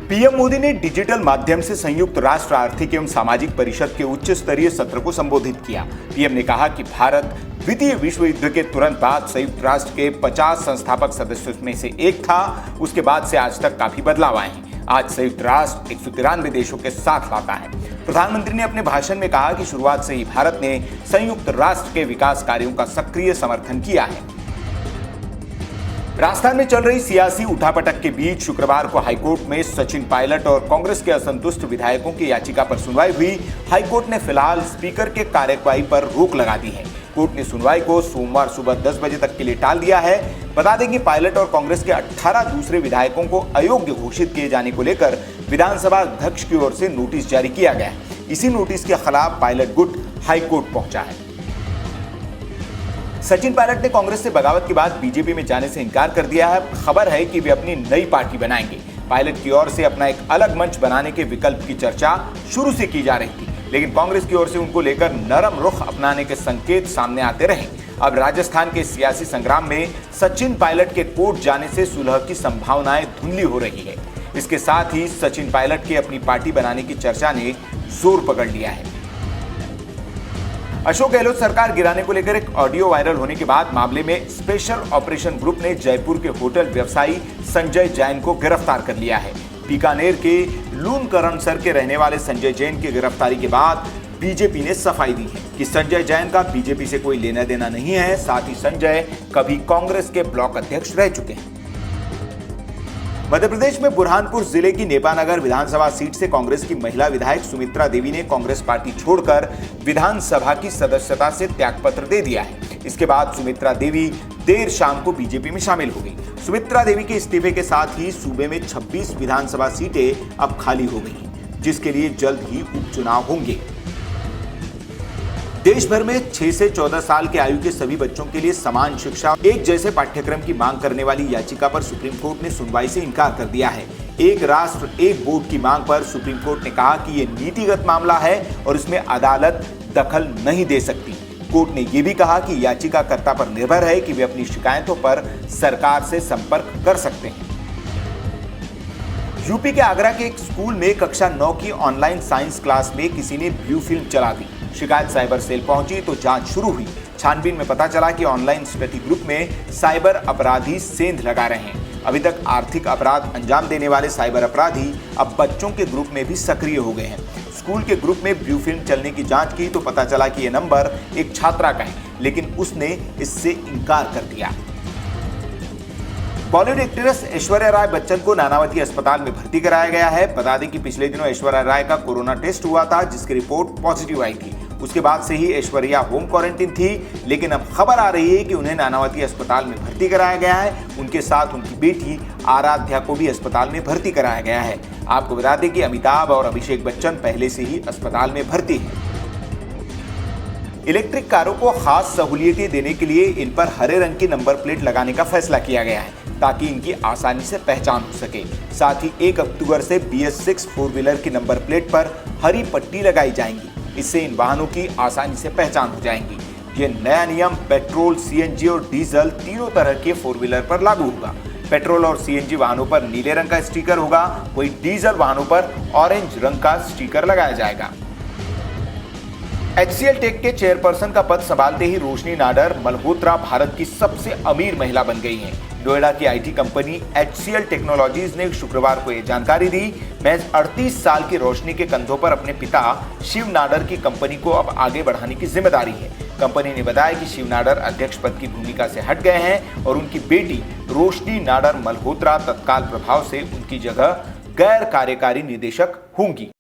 PM Modi ने digital माध्यम से संयुक्त राष्ट्र आर्थिक एवं सामाजिक परिषद के उच्च स्तरीय सत्र को संबोधित किया। पीएम ने कहा कि भारत द्वितीय विश्व युद्ध के तुरंत बाद संयुक्त राष्ट्र के 50 संस्थापक सदस्यों में से एक था। उसके बाद से आज तक काफी बदलाव आए हैं। आज संयुक्त राष्ट्र 193 देशों के साथ लाता है। प्रधानमंत्री ने अपने भाषण में कहा कि शुरुआत से ही भारत ने संयुक्त राष्ट्र के विकास कार्यों का सक्रिय समर्थन किया है। राजस्थान में चल रही सियासी उठापटक के बीच शुक्रवार को हाईकोर्ट में सचिन पायलट और कांग्रेस के असंतुष्ट विधायकों की याचिका पर सुनवाई हुई। हाईकोर्ट ने फिलहाल स्पीकर के कार्यवाही पर रोक लगा दी है। कोर्ट ने सुनवाई को सोमवार सुबह 10 बजे तक के लिए टाल दिया है। बता दें कि पायलट और कांग्रेस के 18 दूसरे विधायकों को अयोग्य घोषित किए जाने को लेकर विधानसभा अध्यक्ष की ओर से नोटिस जारी किया गया है। इसी नोटिस के खिलाफ पायलट गुट हाईकोर्ट पहुंचा है। सचिन पायलट ने कांग्रेस से बगावत के बाद बीजेपी में जाने से इनकार कर दिया है। खबर है कि वे अपनी नई पार्टी बनाएंगे। पायलट की ओर से अपना एक अलग मंच बनाने के विकल्प की चर्चा शुरू से की जा रही थी, लेकिन कांग्रेस की ओर से उनको लेकर नरम रुख अपनाने के संकेत सामने आते रहे। अब राजस्थान के सियासी संग्राम में सचिन पायलट के कोर्ट जाने से सुलह की संभावनाएं धुंधली हो रही है। इसके साथ ही सचिन पायलट के अपनी पार्टी बनाने की चर्चा ने जोर पकड़ लिया है। अशोक गहलोत सरकार गिराने को लेकर एक ऑडियो वायरल होने के बाद मामले में स्पेशल ऑपरेशन ग्रुप ने जयपुर के होटल व्यवसायी संजय जैन को गिरफ्तार कर लिया है। बीकानेर के लूनकरणसर के रहने वाले संजय जैन की गिरफ्तारी के बाद बीजेपी ने सफाई दी है कि संजय जैन का बीजेपी से कोई लेना देना नहीं है। साथ ही संजय कभी कांग्रेस के ब्लॉक अध्यक्ष रह चुके हैं। मध्य प्रदेश में बुरहानपुर जिले की नेपानगर विधानसभा सीट से कांग्रेस की महिला विधायक सुमित्रा देवी ने कांग्रेस पार्टी छोड़कर विधानसभा की सदस्यता से त्यागपत्र दे दिया है। इसके बाद सुमित्रा देवी देर शाम को बीजेपी में शामिल हो गई। सुमित्रा देवी के इस्तीफे के साथ ही सूबे में 26 विधानसभा सीटें अब खाली हो गई, जिसके लिए जल्द ही उपचुनाव होंगे। देश भर में 6 से 14 साल के आयु के सभी बच्चों के लिए समान शिक्षा एक जैसे पाठ्यक्रम की मांग करने वाली याचिका पर सुप्रीम कोर्ट ने सुनवाई से इनकार कर दिया है। एक राष्ट्र एक बोर्ड की मांग पर सुप्रीम कोर्ट ने कहा कि यह नीतिगत मामला है और इसमें अदालत दखल नहीं दे सकती। कोर्ट ने यह भी कहा कि याचिकाकर्ता पर निर्भर है कि वे अपनी शिकायतों पर सरकार से संपर्क कर सकते हैं। यूपी के आगरा के एक स्कूल में कक्षा 9 की ऑनलाइन साइंस क्लास में किसी ने ब्लू फिल्म चला दी। शिकायत साइबर सेल पहुंची तो जांच शुरू हुई। छानबीन में पता चला कि ऑनलाइन स्टडी ग्रुप में साइबर अपराधी सेंध लगा रहे हैं। अभी तक आर्थिक अपराध अंजाम देने वाले साइबर अपराधी अब बच्चों के ग्रुप में भी सक्रिय हो गए हैं। स्कूल के ग्रुप में ब्लू फिल्म चलने की जांच की तो पता चला कि यह नंबर एक छात्रा का है, लेकिन उसने इससे इनकार कर दिया। बॉलीवुड एक्ट्रेस ऐश्वर्या राय बच्चन को नानावती अस्पताल में भर्ती कराया गया है। बता दें कि पिछले दिनों ऐश्वर्या राय का कोरोना टेस्ट हुआ था, जिसकी रिपोर्ट पॉजिटिव आई थी। उसके बाद से ही ऐश्वर्या होम क्वारंटीन थी, लेकिन अब खबर आ रही है कि उन्हें नानावती अस्पताल में भर्ती कराया गया है। उनके साथ उनकी बेटी आराध्या को भी अस्पताल में भर्ती कराया गया है। आपको बता दें कि अमिताभ और अभिषेक बच्चन पहले से ही अस्पताल में भर्ती हैं। इलेक्ट्रिक कारों को खास सहूलियतें देने के लिए इन पर हरे रंग की नंबर प्लेट लगाने का फैसला किया गया है, ताकि इनकी आसानी से पहचान हो सके। साथ ही 1 अक्टूबर से BS6 4 व्हीलर की नंबर प्लेट पर हरी पट्टी लगाई जाएंगी। इससे इन वाहनों की आसानी से पहचान हो जाएंगी। ये नया नियम पेट्रोल, CNG और डीजल तीनों तरह के 4 व्हीलर पर लागू होगा। पेट्रोल और CNG वाहनों पर नीले रंग का स्टिकर होगा, वहीं डीजल वाहनों पर ऑरेंज रंग का स्टिकर लगाया जाएगा। HCL टेक के चेयरपर्सन का पद संभालते ही रोशनी नाडर मल्होत्रा भारत की सबसे अमीर महिला बन गई हैं। नोएडा की IT कंपनी HCL टेक्नोलॉजीज ने शुक्रवार को यह जानकारी दी। महज 38 साल की रोशनी के कंधों पर अपने पिता शिव नाडर की कंपनी को अब आगे बढ़ाने की जिम्मेदारी है। कंपनी ने बताया कि शिव नाडर अध्यक्ष पद की भूमिका से हट गए हैं और उनकी बेटी रोशनी नाडर मल्होत्रा तत्काल प्रभाव से उनकी जगह गैर कार्यकारी निदेशक होंगी।